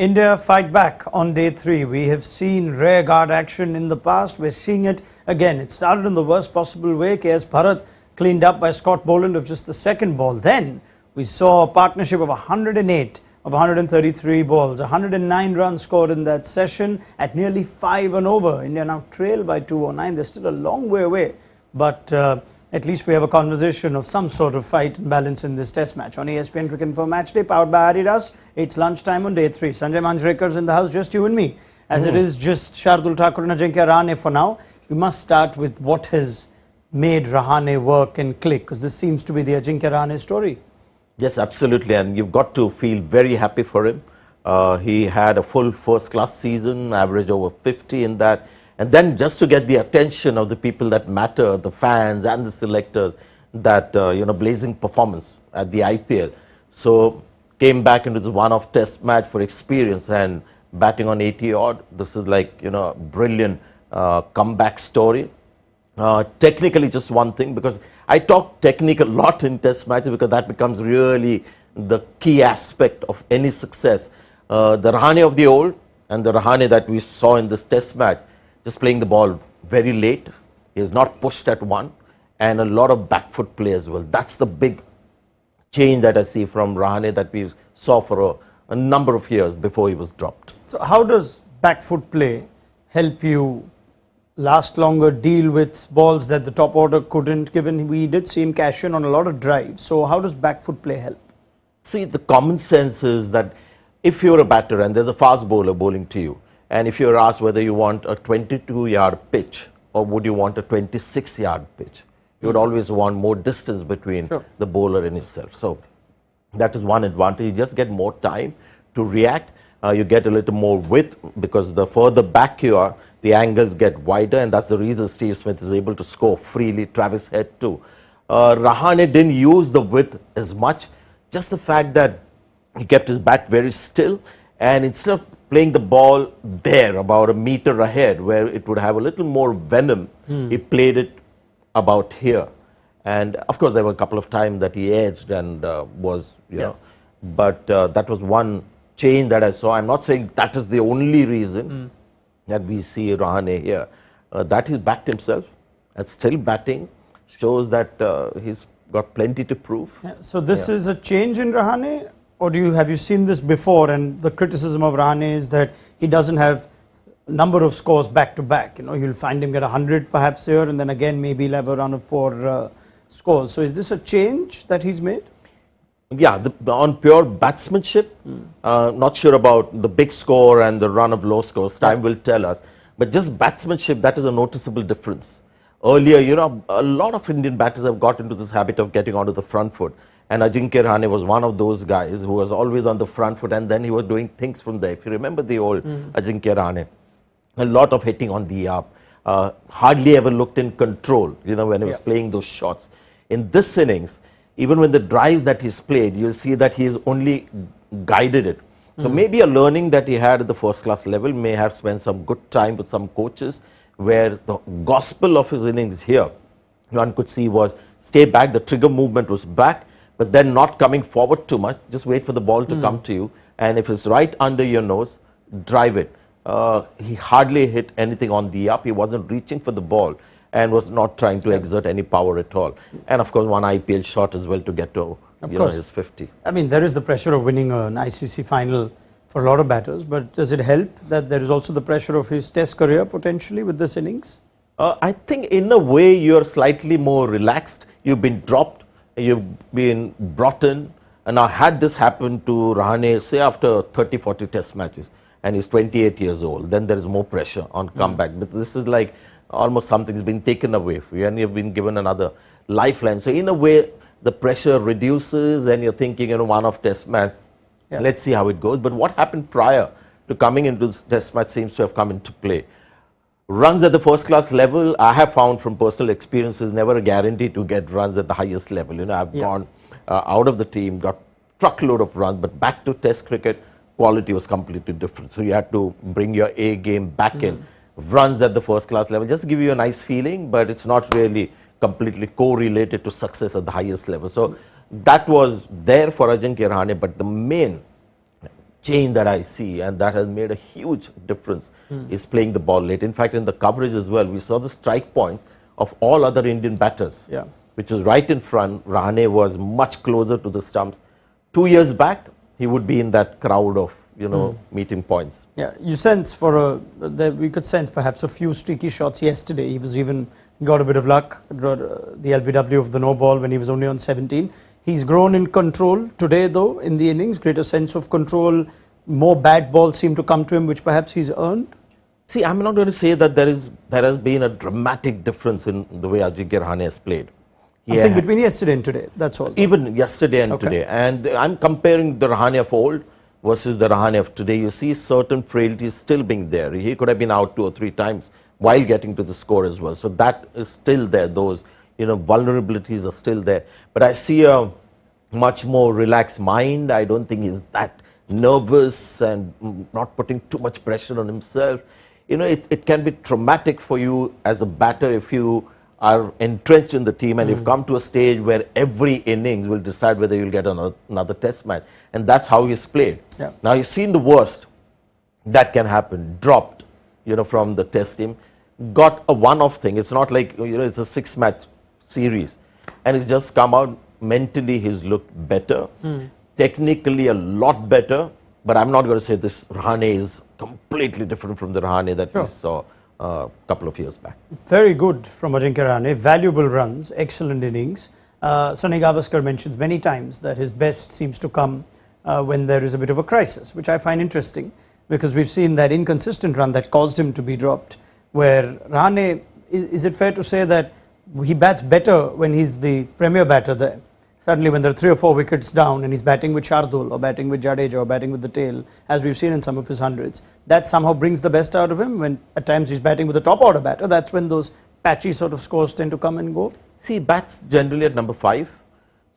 India fight back on day 3. We have seen rare guard action in the past. We're seeing it again. It started in the worst possible way. KS Bharat cleaned up by Scott Boland of just the second ball. Then we saw a partnership of 108 of 133 balls. 109 runs scored in that session at nearly 5 and over. India now trail by 209. They're still a long way away. But at least we have a conversation of some sort of fight and balance in this test match. On ESPNcricinfo Match Day, powered by Adidas, it's lunchtime on day 3. Sanjay Manjrekar's in the house, just you and me. As it is just Shardul Thakur and Rahane for now. We must start with what has made Rahane work and click, because this seems to be the Rahane story. Yes, absolutely, and you've got to feel very happy for him. He had a full first-class season, average over 50 in that. And then just to get the attention of the people that matter, the fans and the selectors, that, blazing performance at the IPL. So came back into the one-off test match for experience and batting on 80 odd. This is like, a brilliant comeback story. Technically just one thing, because I talk technique a lot in test matches because that becomes really the key aspect of any success. The Rahane of the old and the Rahane that we saw in this test match, just playing the ball very late, he is not pushed at one, and a lot of back foot play as well. That's the big change that I see from Rahane that we saw for a number of years before he was dropped. So how does back foot play help you last longer, deal with balls that the top order couldn't, given we did see him cash in on a lot of drives? So how does back foot play help? See, the common sense is that if you're a batter and there's a fast bowler bowling to you, and if you're asked whether you want a 22-yard pitch or would you want a 26-yard pitch, you would always want more distance between the bowler and yourself. So that is one advantage. You just get more time to react. You get a little more width because the further back you are, the angles get wider, and that's the reason Steve Smith is able to score freely. Travis Head too. Rahane didn't use the width as much. Just the fact that he kept his bat very still, and instead of playing the ball there about a meter ahead where it would have a little more venom, he played it about here. And of course there were a couple of times that he edged and was, but that was one change that I saw. I'm not saying that is the only reason that we see Rahane here. That he's backed himself and still batting shows that he's got plenty to prove. So this is a change in Rahane? Or have you seen this before, and the criticism of Rahane is that he doesn't have a number of scores back to back. You'll find him get 100 perhaps here, and then again maybe he'll have a run of poor scores. So is this a change that he's made? Yeah, on pure batsmanship, not sure about the big score and the run of low scores. Time will tell us. But just batsmanship, that is a noticeable difference. Earlier, a lot of Indian batters have got into this habit of getting onto the front foot. And Ajinkya Rahane was one of those guys who was always on the front foot, and then he was doing things from there. If you remember the old Ajinkya Rahane, a lot of hitting on the up, hardly ever looked in control, when he was playing those shots. In this innings, even when the drives that he's played, you'll see that he has only guided it. So maybe a learning that he had at the first class level, may have spent some good time with some coaches, where the gospel of his innings here, one could see was stay back, the trigger movement was back, but then not coming forward too much. Just wait for the ball to come to you, and if it's right under your nose, drive it. He hardly hit anything on the up. He wasn't reaching for the ball and was not trying to exert any power at all. And of course, one IPL shot as well to get to his 50. I mean, there is the pressure of winning an ICC final for a lot of batters, but does it help that there is also the pressure of his test career potentially with this innings? I think in a way you're slightly more relaxed. You've been dropped. You've been brought in, and now had this happen to Rahane, say after 30, 40 test matches, and he's 28 years old, then there is more pressure on comeback. But this is like almost something's been taken away from you, and you've been given another lifeline. So in a way, the pressure reduces, and you're thinking, one-off test match, let's see how it goes. But what happened prior to coming into this test match seems to have come into play. Runs at the first class level, I have found from personal experiences, never a guarantee to get runs at the highest level. I've gone out of the team, got truckload of runs, but back to test cricket, quality was completely different. So you had to bring your A game back in. Runs at the first class level, just to give you a nice feeling, but it's not really completely correlated to success at the highest level. So that was there for Ajinkya Rahane, but the main change that I see, and that has made a huge difference, is playing the ball late. In fact, in the coverage as well, we saw the strike points of all other Indian batters, which was right in front. Rahane was much closer to the stumps. 2 years back, he would be in that crowd of, meeting points. Yeah, you sense we could sense perhaps a few streaky shots yesterday. He got a bit of luck, the LBW of the no ball when he was only on 17. He's grown in control today, though, in the innings, greater sense of control, more bad balls seem to come to him, which perhaps he's earned. See, I'm not going to say that there has been a dramatic difference in the way Ajinkya Rahane has played. I'm saying between yesterday and today, that's all. Even yesterday and today. And I'm comparing the Rahane of old versus the Rahane of today. You see certain frailties still being there. He could have been out 2 or 3 times while getting to the score as well. So that is still there. Those vulnerabilities are still there. But I see a much more relaxed mind. I don't think he's that nervous and not putting too much pressure on himself. It can be traumatic for you as a batter if you are entrenched in the team and you've come to a stage where every innings will decide whether you'll get another test match. And that's how he's played. Yeah. Now, you've seen the worst that can happen. Dropped, from the test team. Got a one-off thing. It's not like, it's a 6-match series. And it's just come out. Mentally, he's looked better. Technically, a lot better. But I'm not going to say this Rahane is completely different from the Rahane that we saw a couple of years back. Very good from Ajinkya Rahane. Valuable runs, excellent innings. Sunny Gavaskar mentions many times that his best seems to come when there is a bit of a crisis, which I find interesting because we've seen that inconsistent run that caused him to be dropped, where Rahane, is it fair to say that he bats better when he's the premier batter there? Suddenly when there are 3 or 4 wickets down and he's batting with Shardul or batting with Jadeja or batting with the tail, as we've seen in some of his hundreds, that somehow brings the best out of him. When at times he's batting with a top order batter, that's when those patchy sort of scores tend to come and go. See, he bats generally at number 5.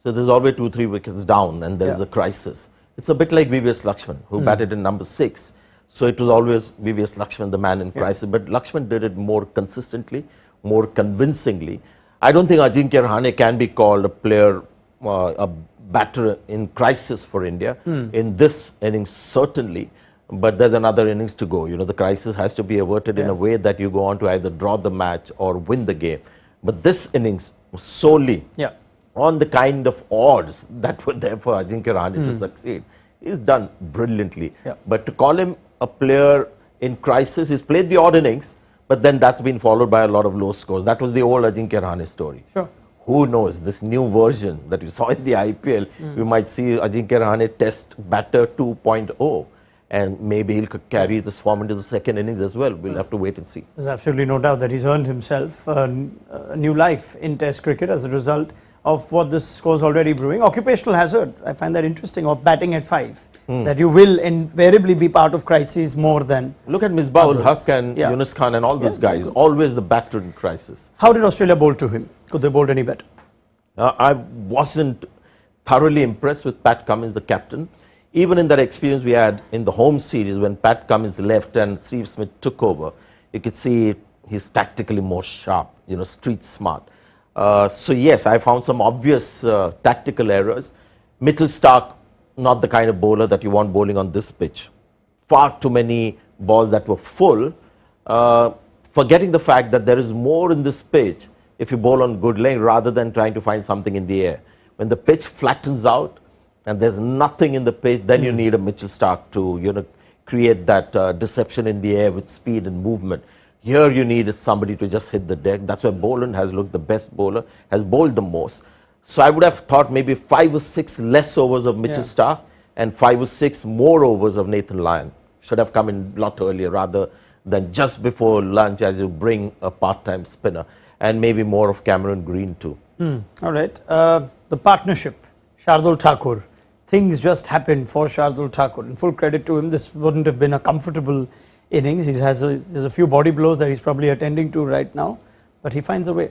So there's always 2 or 3 wickets down and there is a crisis. It's a bit like VVS Lakshman, who batted in number 6. So it was always VVS Lakshman, the man in crisis. But Lakshman did it more consistently, more convincingly. I don't think Ajinkya Rahane can be called a player, a batter in crisis for India. In this innings, certainly. But there's another innings to go. The crisis has to be averted in a way that you go on to either draw the match or win the game. But this innings solely on the kind of odds that were there for Ajinkya Rahane to succeed, he's done brilliantly. But to call him a player in crisis, he's played the odd innings, but then that's been followed by a lot of low scores. That was the old Ajinkya Rahane story. Who knows, this new version that we saw in the IPL, we might see Ajinkya Rahane test batter 2.0. And maybe he'll carry this form into the second innings as well. We'll have to wait and see. There's absolutely no doubt that he's earned himself a new life in Test cricket as a result of what this score's already brewing. Occupational hazard, I find that interesting, of batting at 5. That you will invariably be part of crises more than Look at Misbah ul Haq and Yunus Khan and all those guys, always the batter in crisis. How did Australia bowl to him? Could they bowl any better? I wasn't thoroughly impressed with Pat Cummins, the captain. Even in that experience we had in the home series when Pat Cummins left and Steve Smith took over, you could see he's tactically more sharp, street smart. So yes, I found some obvious tactical errors. Mitchell Starc, not the kind of bowler that you want bowling on this pitch. Far too many balls that were full, forgetting the fact that there is more in this pitch if you bowl on good length rather than trying to find something in the air. When the pitch flattens out, and there's nothing in the pitch, then you need a Mitchell Starc to create that deception in the air with speed and movement. Here you need somebody to just hit the deck. That's why Boland has looked the best bowler, has bowled the most. So I would have thought maybe 5 or 6 less overs of Mitchell Starc and 5 or 6 more overs of Nathan Lyon. Should have come in a lot earlier rather than just before lunch as you bring a part-time spinner. And maybe more of Cameron Green too. All right. The partnership, Shardul Thakur. Things just happened for Shardul Thakur. And full credit to him, this wouldn't have been a comfortable innings. He has a few body blows that he's probably attending to right now, but he finds a way.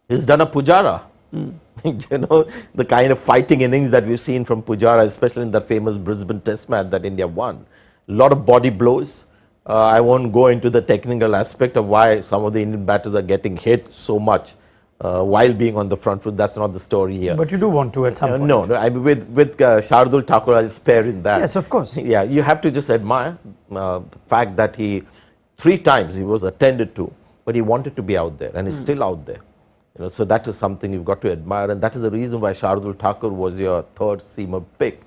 He's done a Pujara. The kind of fighting innings that we've seen from Pujara, especially in that famous Brisbane Test match that India won. A lot of body blows. I won't go into the technical aspect of why some of the Indian batters are getting hit so much while being on the front foot. That's not the story here. But you do want to at some point. No, I mean with Shardul Thakur, I'll spare in that. Yes, of course. Yeah, you have to just admire the fact that he 3 times he was attended to, but he wanted to be out there, and he's still out there. So that is something you've got to admire, and that is the reason why Shardul Thakur was your 3rd seamer pick.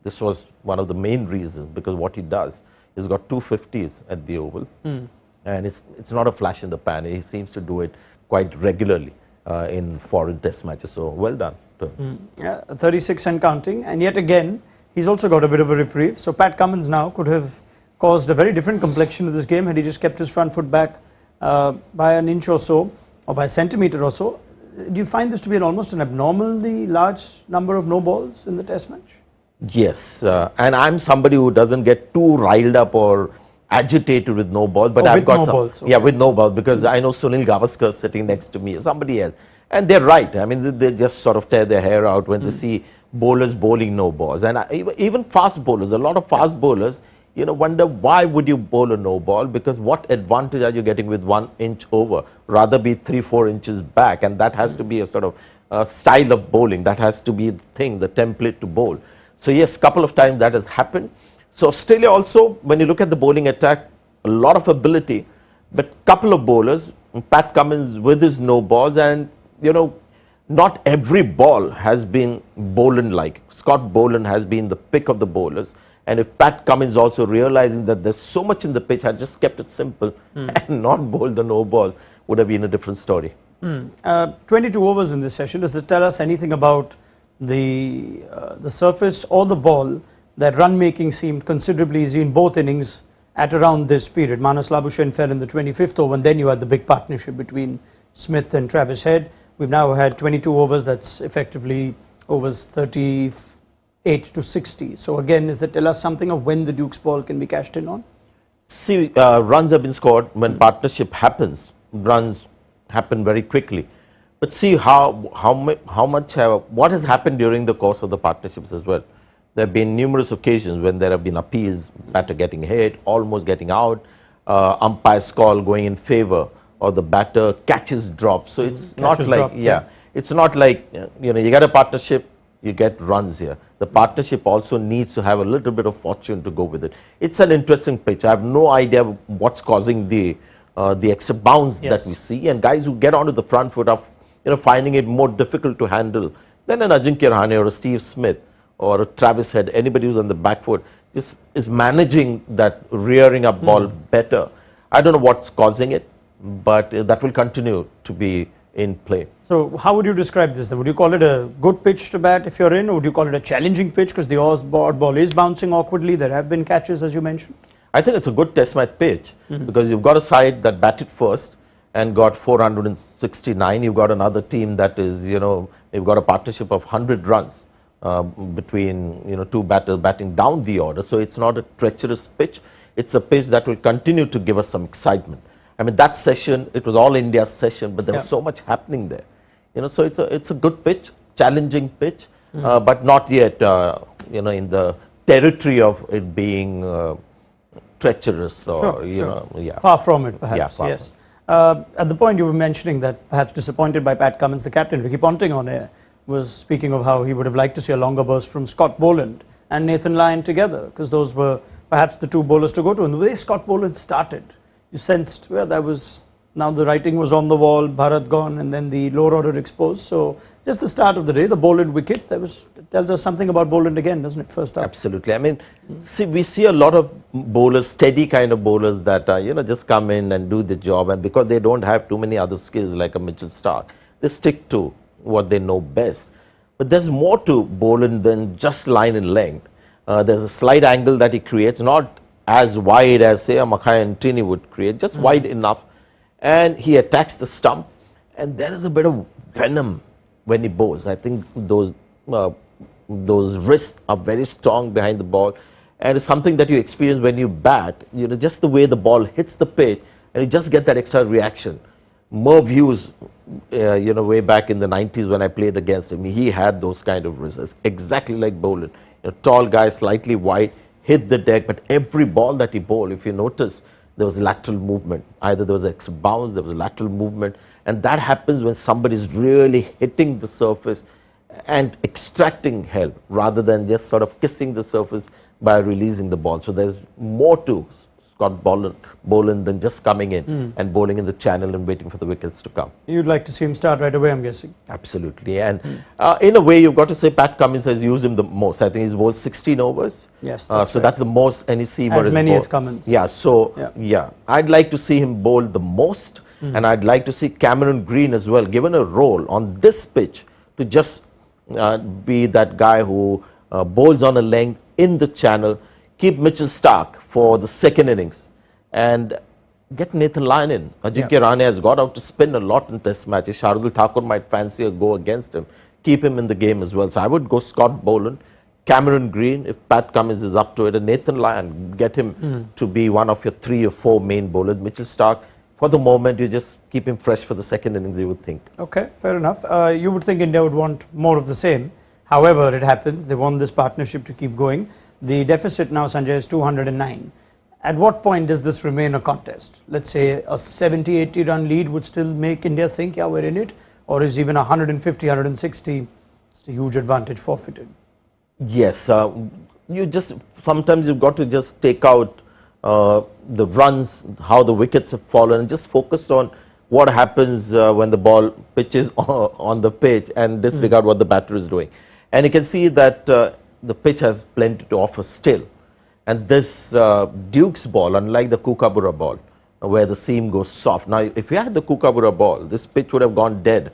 This was one of the main reasons, because what he does, he's got 250s at the Oval, and it's not a flash in the pan. He seems to do it quite regularly in foreign test matches. So well done to him. Yeah, 36 and counting, and yet again he's also got a bit of a reprieve. So Pat Cummins now could have caused a very different complexion to this game had he just kept his front foot back by an inch or so, or by a centimetre or so. Do you find this to be almost an abnormally large number of no balls in the test match? Yes, and I'm somebody who doesn't get too riled up or agitated with no balls, but I've got no some, balls. Okay. Yeah, with no balls, because I know Sunil Gavaskar sitting next to me, or somebody else, and they're right. I mean, they just sort of tear their hair out when they see bowlers bowling no balls, and even fast bowlers. A lot of fast bowlers, wonder why would you bowl a no ball? Because what advantage are you getting with 1 inch over? Rather be 3-4 inches back, and that has to be a sort of style of bowling. That has to be the thing, the template to bowl. So yes, couple of times that has happened. So Australia also, when you look at the bowling attack, a lot of ability, but couple of bowlers, Pat Cummins with his no balls, and not every ball has been Boland-like. Scott Boland has been the pick of the bowlers, and if Pat Cummins also realizing that there's so much in the pitch, had just kept it simple and not bowled the no ball, would have been a different story. 22 overs in this session. Does it tell us anything about the surface or the ball that run making seemed considerably easy in both innings at around this period? Manas Labuschagne fell in the 25th over, and then you had the big partnership between Smith and Travis Head. We've now had 22 overs, that's effectively overs 38 to 60. So again, does that tell us something of when the Duke's ball can be cashed in on? See, runs have been scored when partnership happens. Runs happen very quickly. But see what has happened during the course of the partnerships as well. There have been numerous occasions when there have been appeals, batter getting hit, almost getting out, umpire's call going in favor, or the batter catches drop. So it's not like, it's not like, you get a partnership, you get runs here. The partnership also needs to have a little bit of fortune to go with it. It's an interesting pitch. I have no idea what's causing the extra bounce that we see, and guys who get onto the front foot are finding it more difficult to handle than an Ajinkya Rahane or a Steve Smith or a Travis Head. Anybody who's on the back foot is managing that rearing up ball better. I don't know what's causing it, but that will continue to be in play. So how would you describe this then? Would you call it a good pitch to bat if you're in, or would you call it a challenging pitch because the odd ball is bouncing awkwardly? There have been catches, as you mentioned. I think it's a good test match pitch because you've got a side that batted first and got 469. You've got another team that is, you've got a partnership of 100 runs between, 2 batters batting down the order. So it's not a treacherous pitch. It's a pitch that will continue to give us some excitement. I mean, that session, it was all India session, but there was so much happening there. So it's a good pitch, challenging pitch, but not yet, in the territory of it being treacherous or, Far from it, perhaps, Yeah, yes. At the point you were mentioning that perhaps disappointed by Pat Cummins, the captain, Ricky Ponting on air, was speaking of how he would have liked to see a longer burst from Scott Boland and Nathan Lyon together, because those were perhaps the 2 bowlers to go to. And the way Scott Boland started, you sensed, well, that was, now the writing was on the wall, Bharat gone, and then the lower order exposed. So just the start of the day, the Boland wicket, it tells us something about Boland again, doesn't it, first up? Absolutely. I mean, we see a lot of bowlers, steady kind of bowlers that, just come in and do the job, and because they don't have too many other skills like a Mitchell Starc, they stick to what they know best. But there's more to Boland than just line and length. There's a slight angle that he creates, not as wide as, say, a Mackay and Trini would create, just wide enough. And he attacks the stump, and there is a bit of venom when he bowls. I think those wrists are very strong behind the ball, and it's something that you experience when you bat. Just the way the ball hits the pitch, and you just get that extra reaction. Merv Hughes, way back in the 90s when I played against him, he had those kind of wrists, exactly like Boland. A tall guy, slightly wide, hit the deck, but every ball that he bowled, if you notice, there was lateral movement. Either there was a bounce, there was lateral movement, and that happens when somebody is really hitting the surface and extracting help rather than just sort of kissing the surface by releasing the ball. So there's more to Scott Boland than just coming in and bowling in the channel and waiting for the wickets to come. You'd like to see him start right away, I'm guessing. Absolutely. And in a way, you've got to say Pat Cummins has used him the most. I think he's bowled 16 overs. Yes, so that's the most any seamer as has many bowled. as Cummins. Yeah, so yeah, I'd like to see him bowl the most, and I'd like to see Cameron Green as well, given a role on this pitch to just be that guy who bowls on a length in the channel, keep Mitchell Starc for the second innings, and get Nathan Lyon in. Ajinkya Rahane has got out to spin a lot in test matches. Shardul Thakur might fancy a go against him. Keep him in the game as well. So I would go Scott Boland, Cameron Green, if Pat Cummins is up to it, and Nathan Lyon, get him to be one of your 3 or 4 main bowlers. Mitchell Starc, for the moment, you just keep him fresh for the second innings, you would think. Okay, fair enough. You would think India would want more of the same. However, it happens. They want this partnership to keep going. The deficit now, Sanjay, is 209. At what point does this remain a contest? Let's say a 70-80 run lead would still make India think, yeah, we're in it? Or is even 150, 160, it's a huge advantage forfeited? Yes, you just, sometimes you've got to just take out the runs, how the wickets have fallen, and just focus on what happens when the ball pitches on the pitch and disregard what the batter is doing. And you can see that the pitch has plenty to offer still. And this Duke's ball, unlike the Kookaburra ball, where the seam goes soft. Now, if you had the Kookaburra ball, this pitch would have gone dead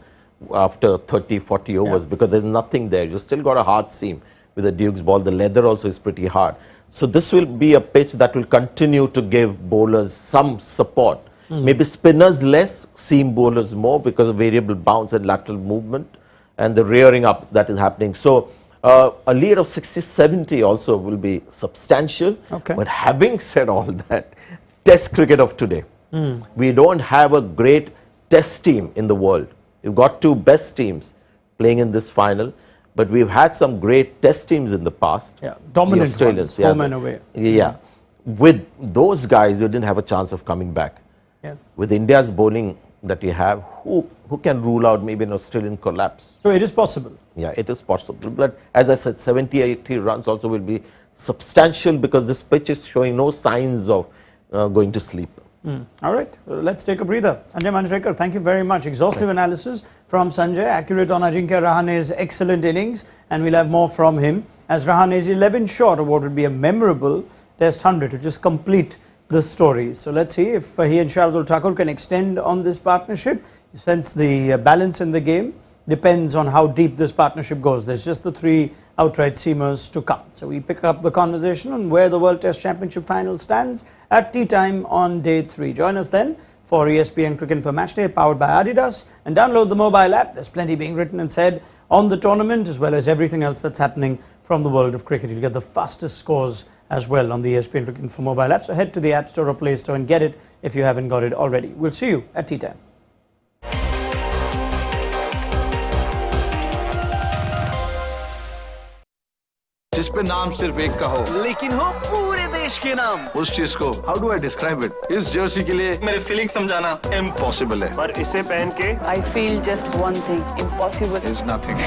after 30, 40 overs because there's nothing there. You still got a hard seam with the Duke's ball. The leather also is pretty hard. So this will be a pitch that will continue to give bowlers some support. Maybe spinners less, seam bowlers more because of variable bounce and lateral movement and the rearing up that is happening. So a lead of 60-70 also will be substantial. Okay. But having said all that, Test cricket of today, we don't have a great Test team in the world. We've got 2 best teams playing in this final, but we've had some great Test teams in the past. Yeah, dominant the Australians, ones, home and away. Yeah, with those guys, you didn't have a chance of coming back. Yeah. With India's bowling that you have, who can rule out maybe an Australian collapse? So it is possible. Yeah, it is possible. But as I said, 70-80 runs also will be substantial because this pitch is showing no signs of going to sleep. All right, let's take a breather. Sanjay Manjrekar, thank you very much. Exhaustive analysis from Sanjay, accurate on Ajinkya Rahane's excellent innings, and we'll have more from him as Rahane's 11 short of what would be a memorable Test 100 to just complete the story. So let's see if he and Shardul Thakur can extend on this partnership. Since the balance in the game depends on how deep this partnership goes. There's just the 3 outright seamers to come. So we pick up the conversation on where the World Test Championship final stands at tea time on day 3. Join us then for ESPNcricinfo Match Day powered by Adidas, and download the mobile app. There's plenty being written and said on the tournament as well as everything else that's happening from the world of cricket. You'll get the fastest scores as well on the ESPNcricinfo mobile app. So head to the App Store or Play Store and get it if you haven't got it already. We'll see you at tea time. जिस पे नाम सिर्फ एक का हो लेकिन हो पूरे देश के नाम। उस चीज को how do I describe it इस जर्सी के लिए मेरे फीलिंग समझाना इम्पॉसिबल है पर इसे पहन के I feel just one thing, impossible is nothing